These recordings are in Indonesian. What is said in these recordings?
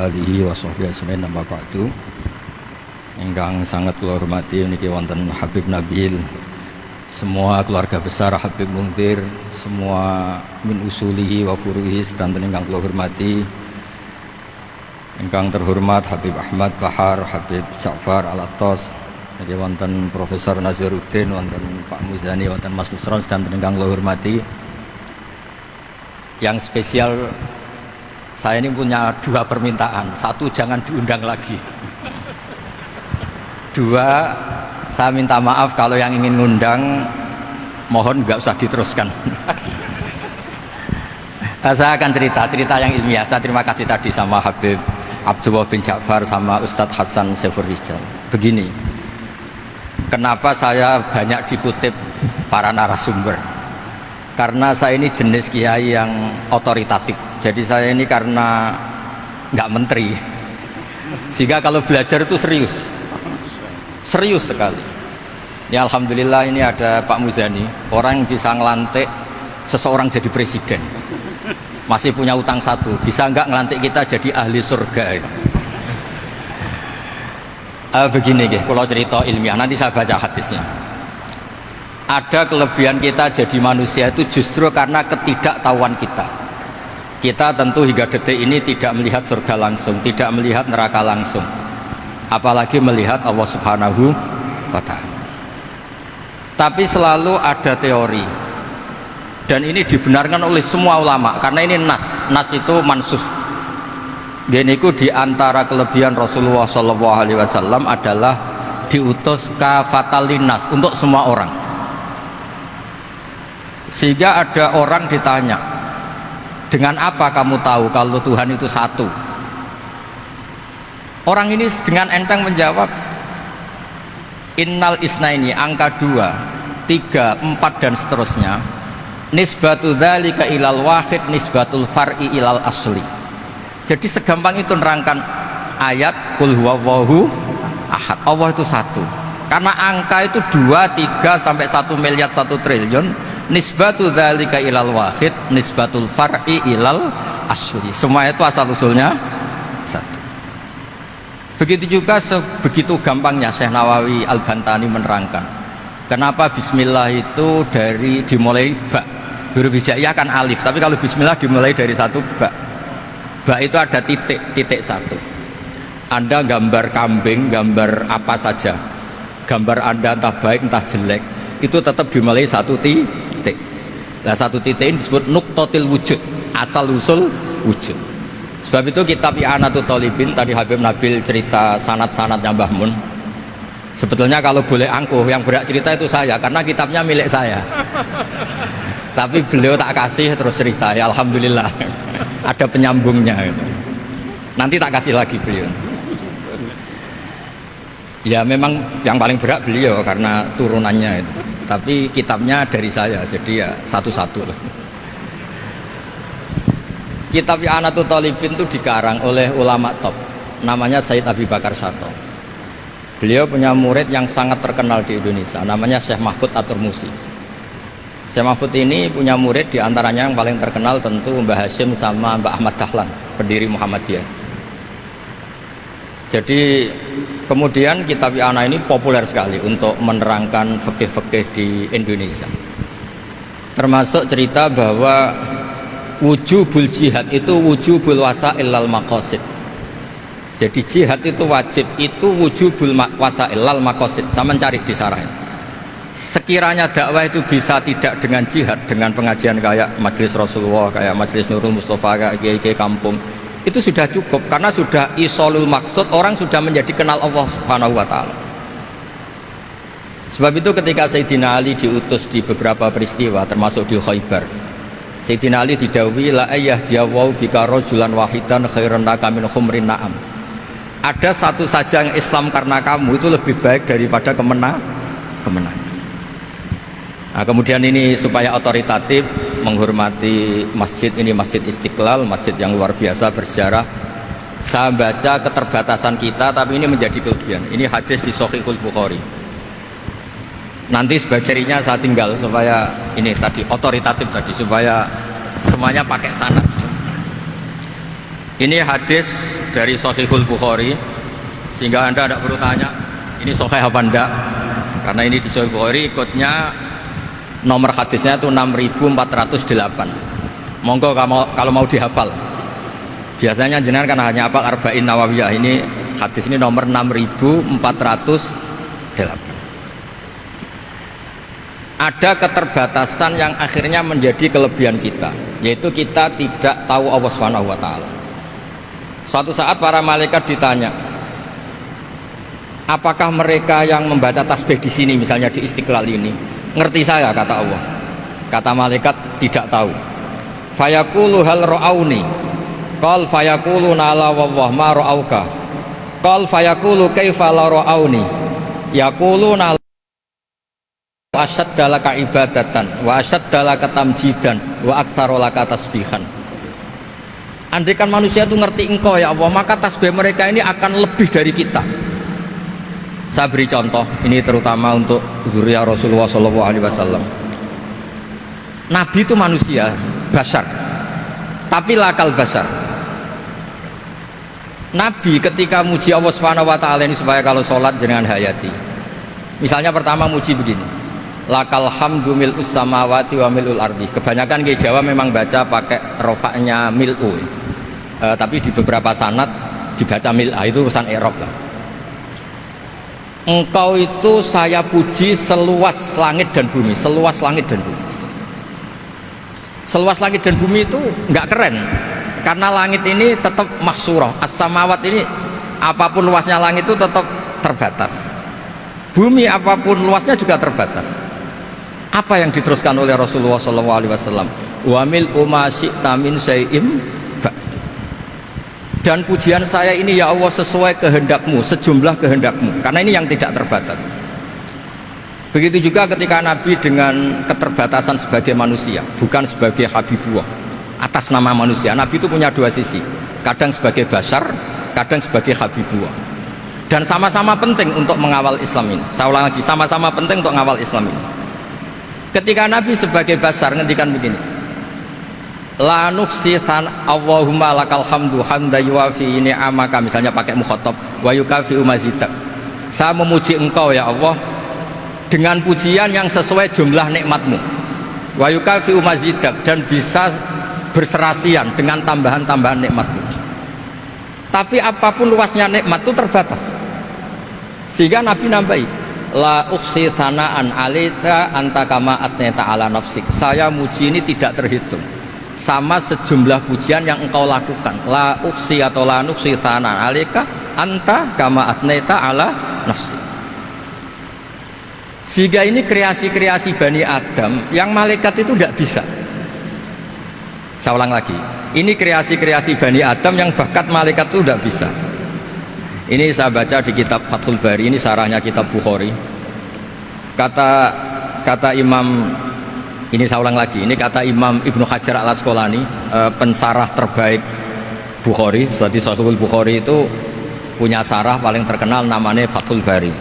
alihi wa sahbihi ajmain amma ba'du. Ingkang sangat kula hormati niki wonten Habib Nabil, semua keluarga besar Habib Mungtir, semua min usulihi wa furuhi sedanten ingkang kula hormati. Ingkang terhormat Habib Ahmad Bahar, Habib Ja'far Al-Attas, niki wonten Profesor Naziruddin, wonten Pak Muzani, wonten Mas Nusron sedanten ingkang kula hormati. Yang spesial, saya ini punya dua permintaan. Satu, jangan diundang lagi. Dua, saya minta maaf kalau yang ingin ngundang mohon nggak usah diteruskan. Saya akan cerita yang ilmiah. Saya terima kasih tadi sama Habib Abdullah bin Ja'far sama Ustadz Hasan Saifur Rijal. Begini, kenapa saya banyak dikutip para narasumber? Karena saya ini jenis kiai yang otoritatif. Jadi saya ini karena nggak menteri, sehingga kalau belajar itu serius sekali. Ya alhamdulillah ini ada Pak Muzani, orang yang bisa ngelantik seseorang jadi presiden. Masih punya utang satu, bisa nggak ngelantik kita jadi ahli surga itu. Begini kalau cerita ilmiah, nanti saya baca hadisnya. Ada kelebihan kita jadi manusia itu justru karena ketidaktahuan kita. Kita tentu hingga detik ini tidak melihat surga langsung, tidak melihat neraka langsung, apalagi melihat Allah Subhanahu wa Ta'ala. Tapi selalu ada teori, dan ini dibenarkan oleh semua ulama, karena ini nas itu mansus. Dan itu diantara kelebihan Rasulullah SAW adalah diutus kafatan linnas, untuk semua orang. Sehingga ada orang ditanya, dengan apa kamu tahu kalau Tuhan itu satu? Orang ini dengan enteng menjawab, innal isnaini, angka 2, 3, 4 dan seterusnya, nisbatu dzalika ilal wahid nisbatul far'i ilal asli. Jadi segampang itu nerangkan ayat qul huwallahu ahad, Allah itu satu. Karena angka itu 2, 3 sampai 1 miliar 1 triliun, nisbatu dzalika ilal wahid nisbatul far'i ilal asli. Semua itu asal usulnya satu. Begitu juga begitu gampangnya Syekh Nawawi Al-Bantani menerangkan kenapa bismillah itu dimulai ba. Huruf hijaiyah kan alif, tapi kalau bismillah dimulai dari satu ba. Ba itu ada titik satu. Anda gambar kambing, gambar apa saja, gambar Anda entah baik entah jelek, itu tetap dimulai satu titik. Nah, satu titik ini disebut nuktotil wujud, asal usul wujud. Sebab itu kitab I'anatul Thalibin, tadi Habib Nabil cerita sanad-sanadnya Mbah Mun. Sebetulnya kalau boleh angkuh, yang berhak cerita itu saya, karena kitabnya milik saya. Tapi beliau tak kasih terus cerita, ya alhamdulillah. Ada penyambungnya gitu. Nanti tak kasih lagi beliau. Ya memang yang paling berhak beliau karena turunannya itu. Tapi kitabnya dari saya, jadi ya satu-satu lah. Kitab I'anatul Thalibin itu dikarang oleh ulama top, namanya Said Abi Bakar Sato. Beliau punya murid yang sangat terkenal di Indonesia, namanya Syekh Mahfud At-Turmusi. Syekh Mahfud ini punya murid, diantaranya yang paling terkenal tentu Mbah Hashim sama Mbah Ahmad Dahlan, pendiri Muhammadiyah. Jadi kemudian kitab I'anah ini populer sekali untuk menerangkan fikih-fikih di Indonesia. Termasuk cerita bahwa wujubul jihad itu wujubul wasail lal maqasid. Jadi jihad itu wajib, itu wujubul wasail lal maqasid. Saya mencari di sarah. Sekiranya dakwah itu bisa tidak dengan jihad, dengan pengajian kayak Majelis Rasulullah, kayak Majelis Nurul Mustafa, kayak kiai-kiai kampung, itu sudah cukup, karena sudah isolul maksud, orang sudah menjadi kenal Allah Subhanahu wa Ta'ala. Sebab itu ketika Sayyidina Ali diutus di beberapa peristiwa, termasuk di Khaybar, Sayyidina Ali didhawuhi la ayyahdiyawu bika rajulan wahidan khairan laka min khumrin na'am. Ada satu saja yang Islam karena kamu itu lebih baik daripada kemenangan. Nah, kemudian ini supaya otoritatif, menghormati masjid ini, Masjid Istiqlal, masjid yang luar biasa bersejarah. Saya baca keterbatasan kita, tapi ini menjadi kelebihan. Ini hadis di Shahihul Bukhari. Nanti sebagai cirinya saya tinggal supaya ini tadi otoritatif tadi, supaya semuanya pakai sanad. Ini hadis dari Sahihul Bukhari, sehingga Anda tidak perlu tanya ini sahih apa enggak, karena ini di Sahih Bukhari, ikutnya nomor hadisnya itu 6408. Monggo kalau mau dihafal. Biasanya jenengan kan hanya hafal Arba'in Nawawiyah, ini hadis ini nomor 6408. Ada keterbatasan yang akhirnya menjadi kelebihan kita, yaitu kita tidak tahu Allah Subhanahu wa taala. Suatu saat para malaikat ditanya, apakah mereka yang membaca tasbih di sini, misalnya di Istiqlal ini, ngerti saya? Kata Allah. Kata malaikat, tidak tahu. Fayaqulu hal ra'auni. Qal fayaqulu nala wallah ma ra'auka. Qal fayaqulu kaifa la ra'auni. Yaquluna wa asyaddalaka ibadatan wa asyaddalaka tamjidan wa aktsarolaka tasbihan. Andaikan manusia itu ngerti engkau ya Allah, maka tasbih mereka ini akan lebih dari kita. Saya beri contoh, ini terutama untuk zuriyah Rasulullah SAW. Nabi itu manusia, basar, tapi lakal basar. Nabi ketika muji Allah Subhanahu wa taala ini supaya kalau sholat jangan hayati. Misalnya pertama muji begini, lakal hamdu mil'us samawati wa mil'ul ardi. Kebanyakan di Jawa memang baca pakai rofaknya mil'u, tapi di beberapa sanad dibaca mil'a, itu urusan i'rab lah. Engkau itu saya puji seluas langit dan bumi, seluas langit dan bumi. Seluas langit dan bumi itu nggak keren, karena langit ini tetap mahsurah, as-samawat ini apapun luasnya langit itu tetap terbatas, bumi apapun luasnya juga terbatas. Apa yang diteruskan oleh Rasulullah SAW? Wa mil'u ma syi'ta min syai'im ba'du. Dan pujian saya ini ya Allah sesuai kehendakmu, sejumlah kehendakmu, karena ini yang tidak terbatas. Begitu juga ketika Nabi dengan keterbatasan sebagai manusia, bukan sebagai habibullah, atas nama manusia. Nabi itu punya dua sisi, kadang sebagai basar, kadang sebagai habibullah, dan sama-sama penting untuk mengawal Islam ini. Saya ulang lagi, sama-sama penting untuk mengawal Islam ini. Ketika Nabi sebagai basar ngendikan begini, la nuhsi Allahumma lakal hamdu hamda yuwafi ni'amaka, misalnya pakai mukhatab, wa yukafi umazidak. Saya memuji engkau ya Allah dengan pujian yang sesuai jumlah nikmatmu, wa yukafi umazidak, dan bisa berserasian dengan tambahan-tambahan nikmatmu. Tapi apapun luasnya nikmat itu terbatas, sehingga Nabi nambahi, la ukhsi thana'an alita anta kama atneta ala nafsik. Saya muji ini tidak terhitung, sama sejumlah pujian yang engkau lakukan. La ukhsi atau la nukhsi thana'an alika anta kama atneta ala nafsik. Sehingga ini kreasi-kreasi Bani Adam yang malaikat itu tidak bisa. Saya ulang lagi, ini kreasi-kreasi Bani Adam yang bakat malaikat itu tidak bisa. Ini saya baca di kitab Fathul Bari, ini sarahnya kitab Bukhari. Kata Imam, ini saya ulang lagi, ini kata Imam Ibnu Hajar al-Asqalani, pensarah terbaik Bukhari. Jadi Sahihul Bukhari itu punya sarah paling terkenal namanya Fathul Bari.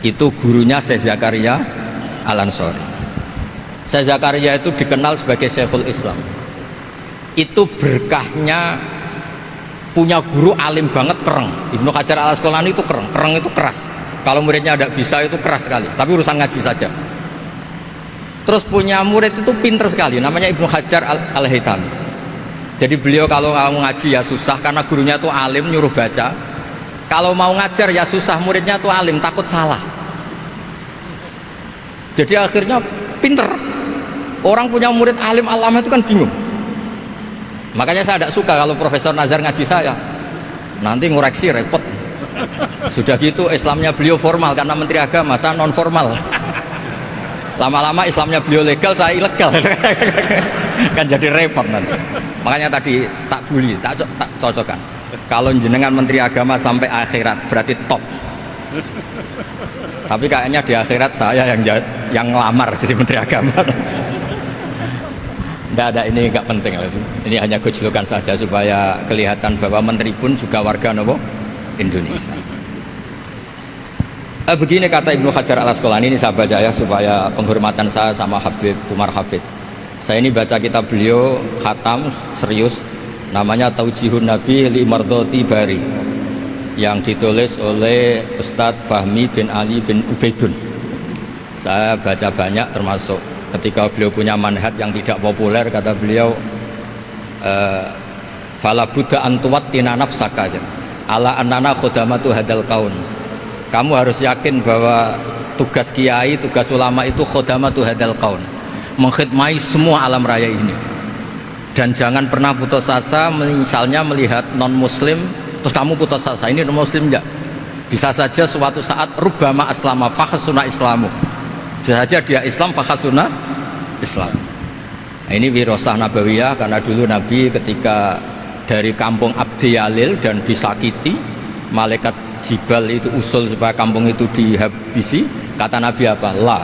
Itu gurunya Syekh Zakaria Al-Ansari. Syekh Zakaria itu dikenal sebagai Syekhul Islam. Itu berkahnya punya guru alim banget, kereng. Ibnu Hajar al-Asqalani itu kereng itu keras. Kalau muridnya tidak bisa itu keras sekali, tapi urusan ngaji saja. Terus punya murid itu pinter sekali, namanya Ibnu Hajar al-Haytami. Jadi beliau kalau mau ngaji ya susah, karena gurunya itu alim, nyuruh baca. Kalau mau ngajar ya susah, muridnya itu alim, takut salah. Jadi akhirnya pinter. Orang punya murid alim alama itu kan bingung. Makanya saya tidak suka kalau Profesor Nazar ngaji saya, nanti ngoreksi repot. Sudah gitu Islamnya beliau formal karena Menteri Agama, saya non formal. Lama-lama Islamnya beliau legal, saya ilegal. Kan jadi repot nanti. Makanya tadi tak bully, tak cocokkan. Kalau jenengan Menteri Agama sampai akhirat berarti top. Tapi kayaknya di akhirat saya yang ngelamar jadi Menteri Agama. Tidak ada, ini nggak penting. Ini hanya gojlokan saja supaya kelihatan bahwa menteri pun juga warga Indonesia. Begini kata Ibnu Hajar al-Asqalani, ini saya baca ya supaya penghormatan saya sama Habib Umar Hafid. Saya ini baca kitab beliau khatam serius. namanya Taujihun Nabi li Mardhati Bari, yang ditulis oleh Ustadz Fahmi bin Ali bin Ubaidun. Saya baca banyak, termasuk ketika beliau punya manhaj yang tidak populer, kata beliau fala buddha antuwattina nafsaka ala annana khudamatu hadal kaun. Kamu harus yakin bahwa tugas kiai, tugas ulama itu khudamatu hadal kaun, mengkhidmati semua alam raya ini. Dan jangan pernah putus asa, misalnya melihat non muslim terus kamu putus asa, ini non muslim enggak, bisa saja suatu saat rubbama aslama fakhasuna islamu, bisa saja dia Islam fakhasuna Islam. Nah, ini wirasah nabawiyah, karena dulu Nabi ketika dari kampung Abdi Yalil dan disakiti, malaikat Jibal itu usul supaya kampung itu dihabisi, kata Nabi apa? La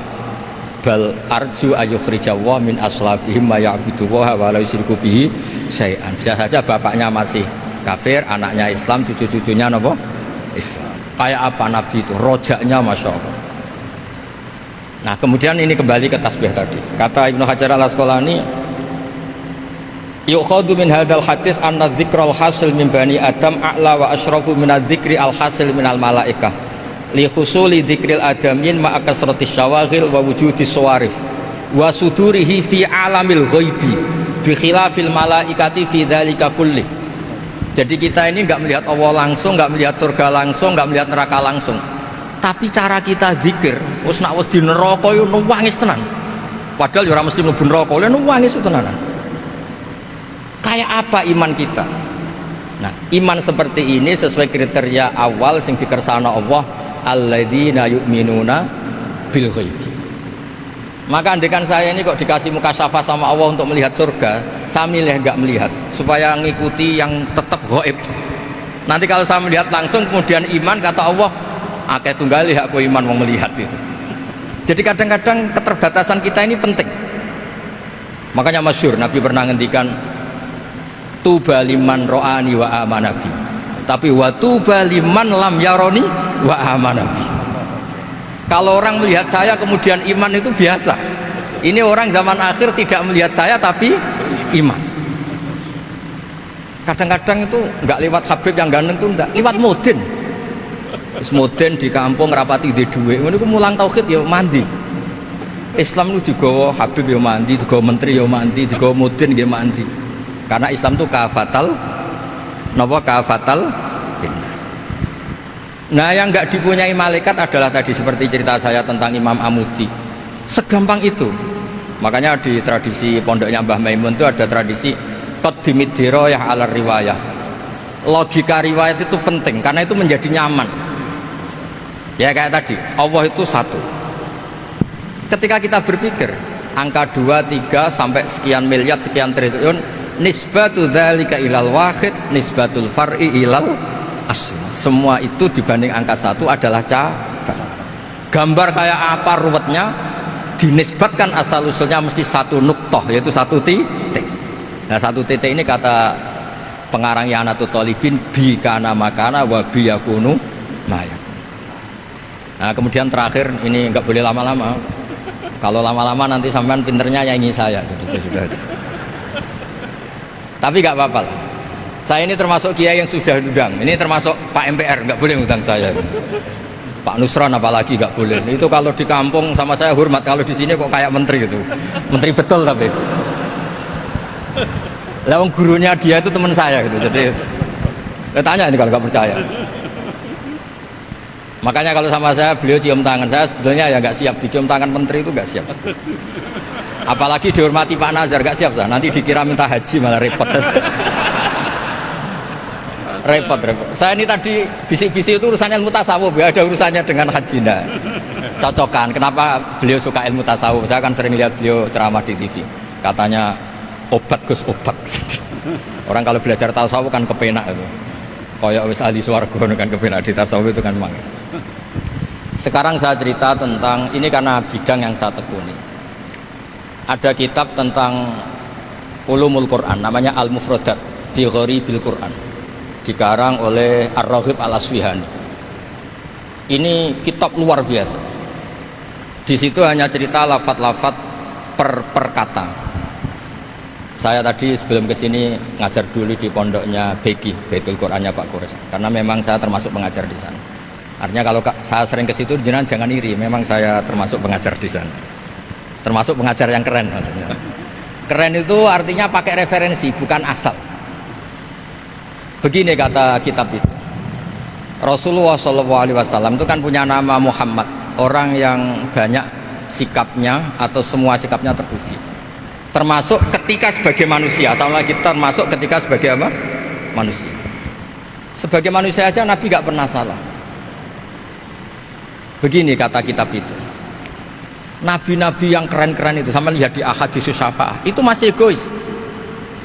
bal arju ayukhrijawah min aslabihim ma ya'buduwaha wa la yusyriku bihi syai'an. Bisa saja bapaknya masih kafir, anaknya Islam, cucu-cucunya apa? Islam. Kayak apa Nabi itu? Rojaknya Masya Allah. Nah kemudian ini kembali ke tasbih tadi. Kata Ibnu Hajar al-Asqalani, yukhadu min hadal hadis anna dzikral hasil min bani Adam a'la wa asyrafu min adzikri al-hasil min al-malaikah li khusuli dzikril adamin ma'a kasratis syawaghil wa wujudis sawarif wa sudurihi fi alamil ghaibi bi khilafil malaikati fi dzalika kulli. Jadi kita ini enggak melihat Allah langsung, enggak melihat surga langsung, enggak melihat neraka langsung, tapi cara kita zikir wis nak wedi neraka yo nuwangis tenan, padahal yo ora mesti mlebu neraka, lha nuwangis tenanan. Kayak apa iman kita? Nah, iman seperti ini sesuai kriteria awal sing dikersana Allah, alladzina yu'minuna bil ghaibi. Maka andekan saya ini kok dikasih mukasyafah sama Allah untuk melihat surga, saya milih enggak melihat supaya ngikuti yang tetap gaib. Nanti kalau saya melihat langsung kemudian iman, kata Allah, akeh tunggalih aku iman mau melihat itu. Jadi kadang-kadang keterbatasan kita ini penting. Makanya masyhur Nabi pernah ngendikan, tuba liman ro'ani wa amanabi, tapi wa tuba liman lam yaroni wa amanabi. Kalau orang melihat saya kemudian iman itu biasa. Ini orang zaman akhir tidak melihat saya tapi iman. Kadang-kadang itu nggak lewat Habib yang ganteng itu, enggak, lewat Mudin. Mudin di kampung rapati di duit, ini mulang tauhid ya mandi. Islam itu juga Habib ya mandi, juga menteri ya mandi, juga Mudin ya mandi. Karena Islam itu kafatal, napa kafatal. Nah yang nggak dipunyai malaikat adalah tadi seperti cerita saya tentang Imam Amudi. Segampang itu. Makanya di tradisi pondoknya Mbah Maimun itu ada tradisi qaddimid dirayah ala riwayah. Logika riwayat itu penting karena itu menjadi nyaman. Ya kayak tadi, Allah itu satu. Ketika kita berpikir angka 2, 3 sampai sekian miliar, sekian triliun, nisbatu dzalika ilal wahid, nisbatul far'i ilal asli. Semua itu dibanding angka 1 adalah cabang. Gambar kayak apa ruwetnya, dinisbatkan asal usulnya mesti satu nuktoh, yaitu satu titik. Nah satu titik ini kata pengarang Ianatul Thalibin, bi kana makana wa bi yakunu maya. Nah kemudian terakhir ini nggak boleh lama-lama. Kalau lama-lama nanti sampean pinternya nyanyi saya. Sudah. Tapi nggak apa-apa lah. Saya ini termasuk kiai yang sudah diundang. Ini termasuk Pak MPR, nggak boleh ngundang saya. Pak Nusron apalagi nggak boleh. Itu kalau di kampung sama saya hormat, kalau di sini kok kayak menteri gitu. Menteri betul tapi. Lalu gurunya dia itu teman saya gitu. Jadi tanya ini kalau nggak percaya. Makanya kalau sama saya beliau cium tangan, saya sebetulnya ya nggak siap dicium tangan menteri itu nggak siap. Apalagi dihormati Pak Nazar nggak siap, nanti dikira minta haji malah repot. repot. Saya ini tadi bisik-bisik itu urusan ilmu tasawuf, ya ada urusannya dengan haji. Nah, cocokan. Kenapa beliau suka ilmu tasawuf? Saya kan sering lihat beliau ceramah di TV. Katanya obat Gus obat. Orang kalau belajar tasawuf kan kepenak itu. Kayak wis ahli swarga kan kepenak di tasawuf itu kan memang. Sekarang saya cerita tentang ini karena bidang yang saya tekuni. Ada kitab tentang ulumul Quran namanya Al-Mufradat fi Gharibil Quran, dikarang oleh Ar-Raghib Al-Asfihani. Ini kitab luar biasa. Di situ hanya cerita lafat-lafat per kata. Saya tadi sebelum kesini ngajar dulu di pondoknya Beki, Baitul Qurannya Pak Kures. Karena memang saya termasuk pengajar di sana. Artinya kalau saya sering ke situ, jangan iri. Memang saya termasuk pengajar di sana. Termasuk pengajar yang keren maksudnya. Keren itu artinya pakai referensi, bukan asal. Begini kata kitab itu. Rasulullah SAW itu kan punya nama Muhammad, orang yang banyak sikapnya atau semua sikapnya terpuji. Termasuk ketika sebagai manusia, sama lagi termasuk ketika sebagai apa? Manusia. Sebagai manusia aja Nabi gak pernah salah. Begini kata kitab itu. Nabi-nabi yang keren-keren itu, sama lihat di ahaditsus syafa'ah, itu masih egois.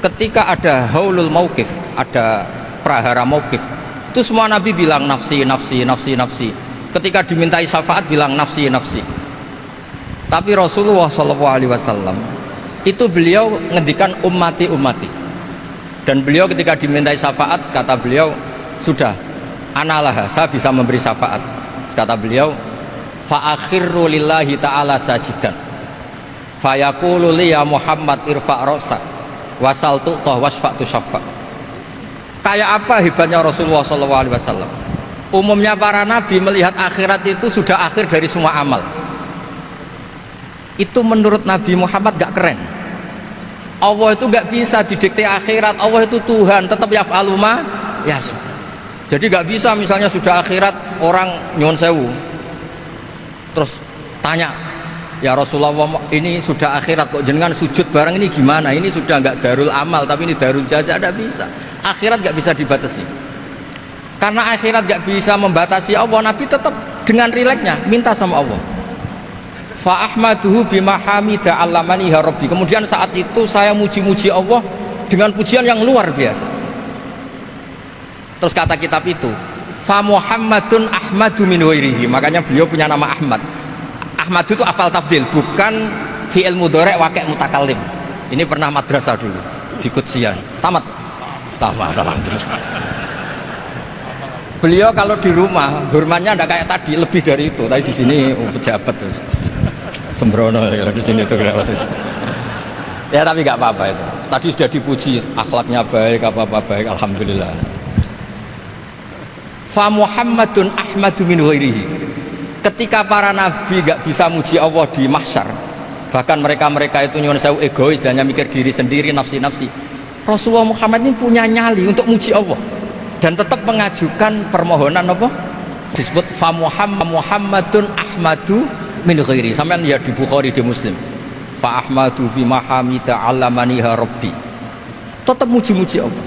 Ketika ada haulul mauqif, ada prahara mauqif, itu semua Nabi bilang nafsi, nafsi, nafsi, nafsi. Ketika dimintai syafaat bilang nafsi, nafsi. Tapi Rasulullah SAW itu beliau ngendikan ummati, ummati. Dan beliau ketika dimintai syafaat, kata beliau, sudah, analah, saya bisa memberi syafaat. Kata beliau, fa'akhirru lillahi ta'ala sajidan fayaqulu li ya Muhammad irfa' ra'sak wasal tu'tah wasfa'tu syaffa'. Kayak apa hebatnya Rasulullah SAW? Umumnya para nabi melihat akhirat itu sudah akhir dari semua amal. Itu menurut Nabi Muhammad gak keren. Allah itu gak bisa didikte akhirat. Allah itu Tuhan, tetap yaf'alu ma yasha. Jadi gak bisa misalnya sudah akhirat orang nyuwun sewu terus tanya, ya Rasulullah ini sudah akhirat kok jenengan sujud bareng ini gimana? Ini sudah gak darul amal tapi ini darul jaza. Gak bisa. Akhirat gak bisa dibatasi. Karena akhirat gak bisa membatasi Allah, Nabi tetap dengan rileksnya minta sama Allah. Fa ahmaduhu bima hamida 'allamani ya rabbi. Kemudian saat itu saya muji-muji Allah dengan pujian yang luar biasa. Terus kata kitab itu, fa Muhammadun ahmadu min ghairihi. Makanya beliau punya nama Ahmad. Ahmad itu afal tafdil, bukan fi'il mudhari' waqi' mutakallim. Ini pernah madrasah dulu di Kutsian. Tamat terus. Beliau kalau di rumah hormatnya enggak kayak tadi, lebih dari itu. Tadi di sini pejabat terus. Sembrono ya di sini tuh kelewat itu. Ya tapi nggak apa-apa itu. Tadi sudah dipuji, akhlaknya baik, apa-apa baik, alhamdulillah. Fa Muhammadun ahmadu min ghairihi. Ketika para nabi nggak bisa muji Allah di mahsyar, bahkan mereka itu nyuwun sewu egois, hanya mikir diri sendiri, nafsi-nafsi. Rasulullah Muhammad ini punya nyali untuk muji Allah dan tetap mengajukan permohonan apa? Disebut fa Muhammadun ahmadu min ghairi. Sampean lihat di Bukhari, di Muslim, fa ahmadu fi mahamida 'allamani rabbi. Tetap muji-muji Allah.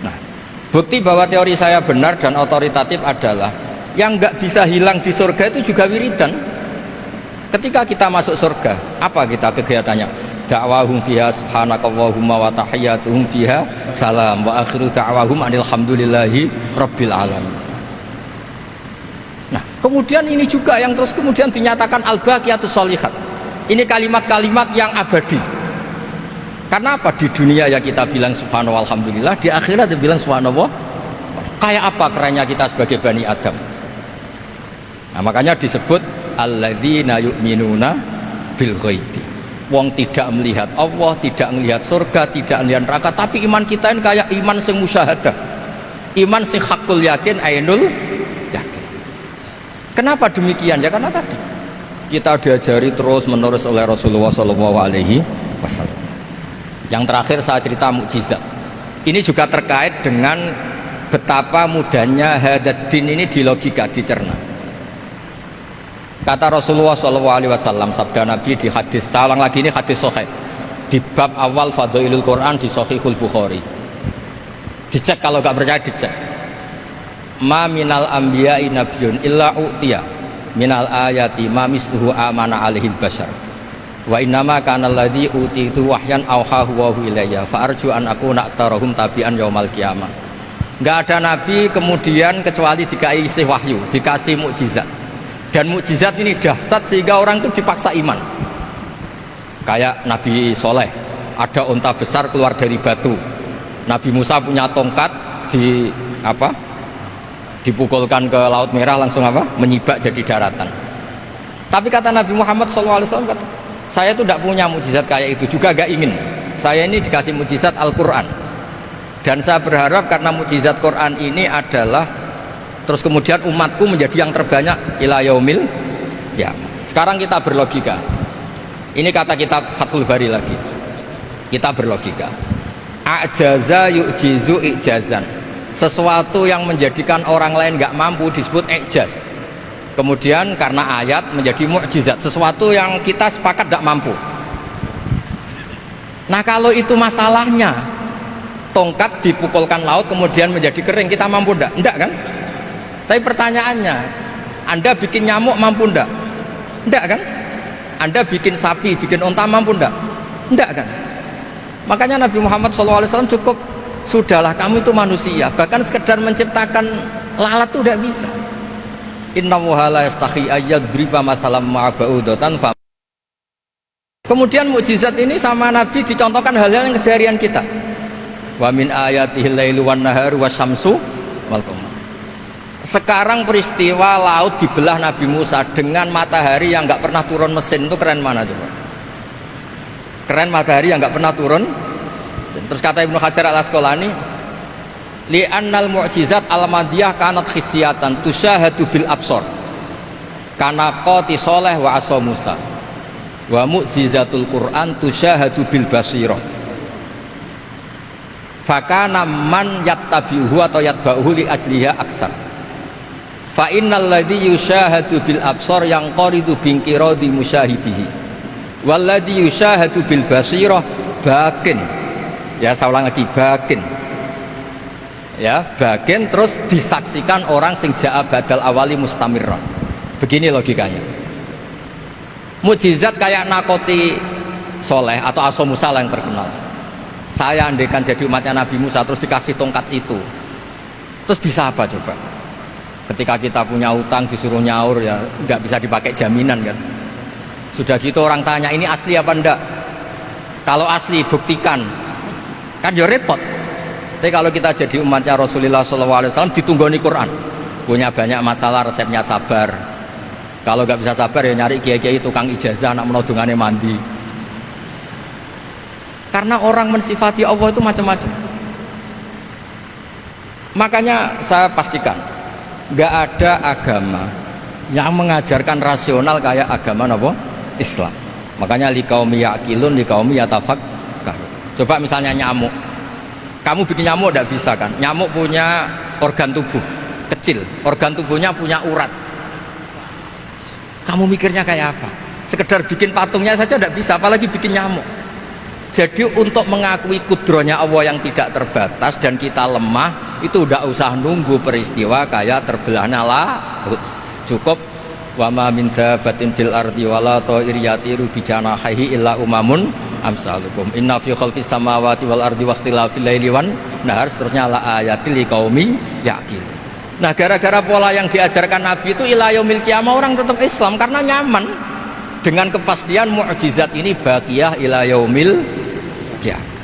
Nah, bukti bahwa teori saya benar dan otoritatif adalah yang nggak bisa hilang di surga itu juga wiridan. Ketika kita masuk surga, apa kita kegiatannya? Da'wahum fiha subhanakallahumma wa tahiyyatuhum fiha salam wa akhiru da'wahum alhamdulillahi rabbil alamin. Nah, kemudian ini juga yang terus kemudian dinyatakan al-baqiyatus sholihat. Ini kalimat-kalimat yang abadi. Karena apa? Di dunia ya kita bilang subhanallah alhamdulillah, di akhirat dia bilang subhanallah. Kayak apa kerennya kita sebagai Bani Adam. Nah, makanya disebut alladzina yu'minuna bil ghaibi. Wong tidak melihat Allah, tidak melihat surga, tidak melihat neraka, tapi iman kita ini kayak iman sing musyahadah. Iman sing hakul yakin, ainul yakin. Kenapa demikian? Ya karena tadi kita diajari terus menerus oleh Rasulullah SAW. Yang terakhir saya cerita mukjizat. Ini juga terkait dengan betapa mudahnya hadaddin ini di logika, dicerna. Kata Rasulullah SAW, sabda Nabi di hadis, salang lagi ini hadis sahih di bab awal Fadailul Quran di Sahihul Bukhari. Dicek, kalau gak percaya dicek. Ma minal anbiya'i nabiyyun illa u'tiya minal ayati ma misluhu amana alaihil bashar wa innama kana alladhi utitu wahyan awhahu wa hu ilayya fa arju an akuna aktsarahum tabi'an yaumal qiyamah. Enggak ada nabi kemudian kecuali dikasih wahyu, dikasih mukjizat. Dan mukjizat ini dahsyat sehingga orang itu dipaksa iman. Kayak Nabi Soleh, ada unta besar keluar dari batu. Nabi Musa punya tongkat dipukulkan ke Laut Merah, langsung menyibak jadi daratan. Tapi kata Nabi Muhammad SAW, saya itu tidak punya mukjizat kayak itu, juga gak ingin. saya ini dikasih mukjizat Al-Quran, dan saya berharap karena mukjizat Quran ini adalah terus kemudian umatku menjadi yang terbanyak ila yaumil qiyamah. Sekarang kita berlogika, ini kata kitab Fathul Bari lagi, kita berlogika, a'jaza yu'jizu i'jazan, sesuatu yang menjadikan orang lain nggak mampu disebut i'jaz, kemudian karena ayat menjadi mukjizat, sesuatu yang kita sepakat tidak mampu. Nah kalau itu masalahnya, tongkat dipukulkan laut kemudian menjadi kering, kita mampu enggak? Enggak kan? Tapi pertanyaannya, Anda bikin nyamuk mampu enggak? Enggak kan? Anda bikin sapi, bikin unta mampu enggak? Enggak kan? Makanya Nabi Muhammad SAW cukup, sudahlah kamu itu manusia, bahkan sekedar menciptakan lalat itu enggak bisa. Innallaha la yastahi ayyadriba mathalam ma'a ba'udatan. Kemudian mukjizat ini sama Nabi dicontohkan hal-hal yang keseharian kita. Wa min ayatihil lailu wan naharu wasyamsu wal qamar. Sekarang peristiwa laut dibelah Nabi Musa dengan matahari yang nggak pernah turun mesin, itu keren mana coba? Keren matahari yang nggak pernah turun mesin. Terus kata Ibnu Hajar al-Asqalani, li'annal mu'jizat al-madiyah kanat khisyatan tusyahadu bil absor kana qati soleh wa asa Musa wa mu'jizatul Quran tusyahadu bil basirah fakana man yattabi'uhu atau yatba'uhu li ajliha aksar fa innal ladzi yusyahadu bil absar yang qaridu bingkiradi musyahidihi wal ladzi yusyahadu bil basirah bakin, ya saya ulang lagi, bakin, ya bagian terus disaksikan orang sing ja'a badal awali mustamirran. Begini logikanya, mukjizat kayak nakoti soleh atau aso Musa yang terkenal, saya andaikan jadi umatnya Nabi Musa terus dikasih tongkat itu, terus bisa apa coba? Ketika kita punya utang disuruh nyaur, ya nggak bisa dipakai jaminan kan. Sudah gitu orang tanya ini asli apa enggak, kalau asli buktikan, kan ya repot. Tapi kalau kita jadi umatnya Rasulullah SAW ditunggoni Quran, punya banyak masalah resepnya sabar. Kalau nggak bisa sabar ya nyari kiai-kiai tukang ijazah anak menodongannya mandi. Karena orang mensifati Allah itu macam-macam. Makanya saya pastikan nggak ada agama yang mengajarkan rasional kayak agama apa? Islam. Makanya liqaumi yaqilun liqaumi yatafakkar. Coba misalnya nyamuk, kamu bikin nyamuk tidak bisa kan? Nyamuk punya organ tubuh kecil, organ tubuhnya punya urat. Kamu mikirnya kayak apa? Sekedar bikin patungnya saja tidak bisa, apalagi bikin nyamuk. Jadi untuk mengakui kudrohnya Allah yang tidak terbatas dan kita lemah, itu tidak usah nunggu peristiwa kayak terbelahnya laut. Cukup wa ma min dabbatin fil ardi wala ta'ir yatiru bi janahihi illa umamun amsalukum inna fi khalqis samawati wal ardi wakhtilafil laili wan nahar, seterusnya la ayatil liqaumi yaqilun. Nah gara-gara pola yang diajarkan Nabi itu ila yaumil qiyamah orang tetap Islam karena nyaman dengan kepastian mukjizat ini baqiyah ila yaumil qiyamah.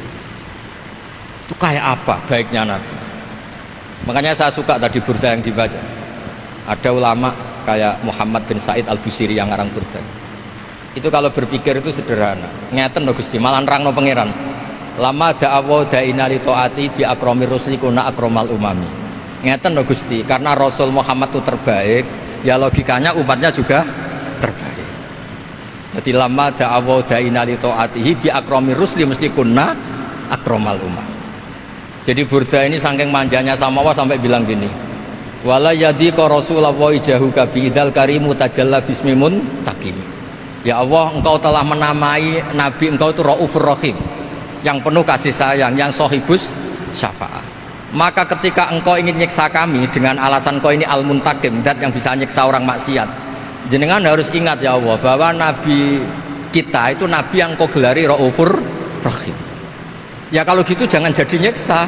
Itu kayak apa baiknya Nabi? Makanya saya suka tadi burda yang dibaca. Ada ulama kayak Muhammad bin Said Al-Busiri yang ngarang burda. Itu kalau berpikir itu sederhana. Ngeten lho Gusti, malah nerangno pangeran. Lama da'awa da'ina li ta'ati bi akramir rusli kuna akramal umami. Ngeten lho Gusti, karena Rasul Muhammad itu terbaik, ya logikanya umatnya juga terbaik. Jadi lama da'awa da'ina li ta'atihi bi akramir rusli mesti kuna akramal umam. Jadi burda ini saking manjanya sama Allah sampai bilang gini, wala yadhiqa Rasulullah jahuka bi idal karimu tajalla bismimun takim. Ya Allah, engkau telah menamai Nabi engkau itu Raufur Rahim, yang penuh kasih sayang, yang sohibus syafa'ah. Maka ketika engkau ingin nyiksa kami dengan alasan engkau ini al-muntakim, dat yang bisa nyiksa orang maksiat, jenengan harus ingat ya Allah bahwa Nabi kita itu Nabi yang engkau gelari Raufur Rahim. Ya kalau gitu jangan jadi nyiksa.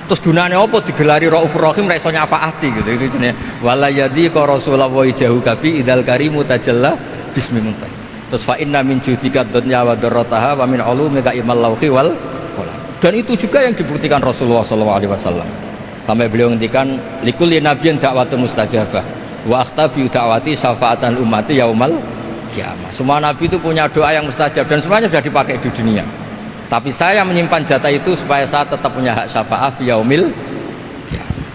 Terus gunanya apa digelari Raufur Rahim ra iso nyafaati gitu. Itu jenenge wala yadhiqa Rasulullah jahuka bi idal karimu tajalla bismillah. Terus fa inna min judika dunya wa darrataha wa min ulumika ilmal lauhi wal qalam. Dan itu juga yang dibuktikan Rasulullah SAW. Sampai beliau ngendikan likulli nabiyyin da'watun mustajabah wa akhtabi da'wati syafaatan ummati yaumal qiyamah. Semua nabi itu punya doa yang mustajab dan semuanya sudah dipakai di dunia. Tapi saya menyimpan jatah itu supaya saya tetap punya hak syafaat fi yaumil qiyamah.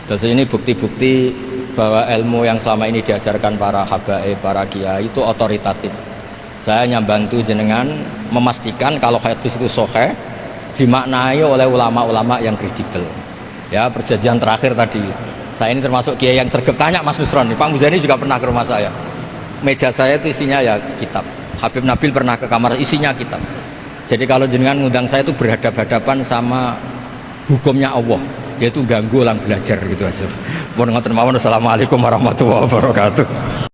Terus ini bukti-bukti bahwa ilmu yang selama ini diajarkan para habaib, para kiai itu otoritatif. Saya hanya bantu jenengan memastikan kalau hadis itu sahih, dimaknai oleh ulama-ulama yang kredibel. Ya, perjanjian terakhir tadi, saya ini termasuk kiai yang sergap. Tanya Mas Nusron, Pak Muzani juga pernah ke rumah saya. Meja saya itu isinya ya kitab. Habib Nabil pernah ke kamar, isinya kitab. Jadi kalau jenengan ngundang saya itu berhadapan-hadapan sama hukumnya Allah, yaitu ganggu orang belajar gitu aja. Mohon ngoten mawon. Assalamualaikum warahmatullahi wabarakatuh.